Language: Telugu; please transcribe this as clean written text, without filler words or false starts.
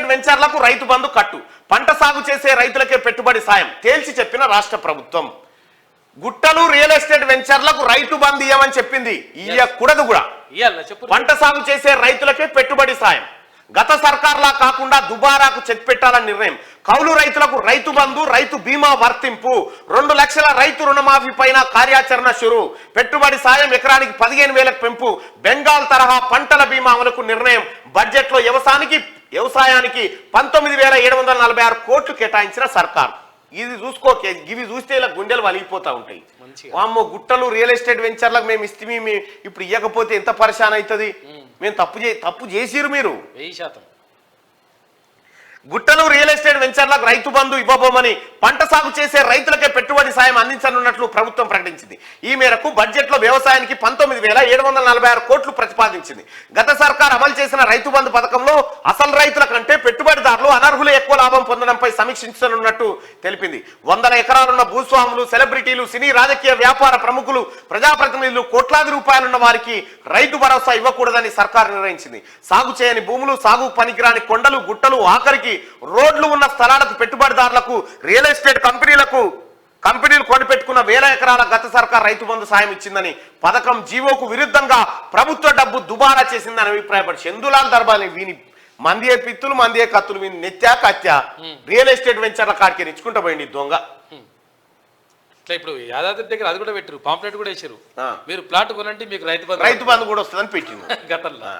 ఎస్టేట్ వెంచర్లకు రైతు బంధు కట్టు, పంట సాగు చేసే రైతులకే పెట్టుబడి సాయం తేల్చి చెప్పిన రాష్ట్ర ప్రభుత్వం. గుట్టలు రియల్ ఎస్టేట్ వెంచర్లకు రైతు బంధు ఇవ్వమని చెప్పింది, ఇయ్యకూడదు కూడా. పంట సాగు చేసే రైతులకే పెట్టుబడి సాయం. గత సర్కార్లా కాకుండా దుబారాకు చెక్ పెట్టాలని నిర్ణయం. కౌలు రైతులకు రైతు బంధు, రైతు బీమా వర్తింపు. 2 లక్షల రైతు రుణమాఫీ పైన కార్యాచరణ షురు. పెట్టుబడి సాయం ఎకరానికి 15,000 పెంపు. బెంగాల్ తరహా పంటల బీమా అమలుకు నిర్ణయం. బడ్జెట్ లో వ్యవసాయానికి 19,746 కోట్లు కేటాయించిన సర్కార్. ఇది చూసుకో, ఇవి చూస్తే ఇలా గుండెలు వలిగిపోతా ఉంటాయి. వామ్మో, గుట్టలు రియల్ ఎస్టేట్ వెంచర్లకు మేము ఇస్తే ఇప్పుడు ఇవ్వకపోతే ఎంత పరిశాన్ అవుతుంది. మేము తప్పు చేసిరు. మీరు 1000%. గుట్టలు రియల్ ఎస్టేట్ వెంచర్లకు రైతు బంధు ఇవ్వబోమని, పంట సాగు చేసే రైతులకే పెట్టుబడి సాయం అందించనున్నట్లు ప్రభుత్వం ప్రకటించింది. ఈ మేరకు బడ్జెట్ లో వ్యవసాయానికి 19,746 కోట్లు ప్రతిపాదించింది. గత సర్కార్ అమలు చేసిన రైతు బంధు పథకంలో అసలు రైతుల కంటే పెట్టుబడిదారులు, అనర్హులు ఎక్కువ లాభం పొందడంపై సమీక్షించనున్నట్టు తెలిపింది. 100 ఎకరాలున్న భూస్వాములు, సెలబ్రిటీలు, సినీ రాజకీయ వ్యాపార ప్రముఖులు, ప్రజాప్రతినిధులు, కోట్లాది రూపాయలున్న వారికి రైతు భరోసా ఇవ్వకూడదని సర్కార్ నిర్ణయించింది. సాగు చేయని భూములు, సాగు పనికిరాని కొండలు, గుట్టలు, ఆఖరికి రోడ్లు ఉన్న స్థలాలకు పెట్టుబడిదారులకు, రియల్ ఎస్టేట్ కంపెనీలు కొనిపెట్టుకున్న 1000 ఎకరాల గత సర్కార్ రైతు బంధు సాయం ఇచ్చిందని, పథకం జీవోకు విరుద్ధంగా ప్రభుత్వ డబ్బు దుబారా చేసిందని అభిప్రాయపడి చందులాల్ దర్బాని వీని మందియే పిత్తులు, మందియే కత్తులు, వీని నెత్యా కత్యా రియల్ ఎస్టేట్ వెంచర్ల కాడికి ఇచ్చుకుంటా పోయింది దొంగ. ఇప్పుడు యాదాద్రి దగ్గర అది కూడా పెట్టారు, పాంప్లెట్ కూడా వేసారు, మీరు ప్లాట్ కొనంటే మీకు రైతు బంధు కూడా వస్తుందని పెట్టింది గతంలో.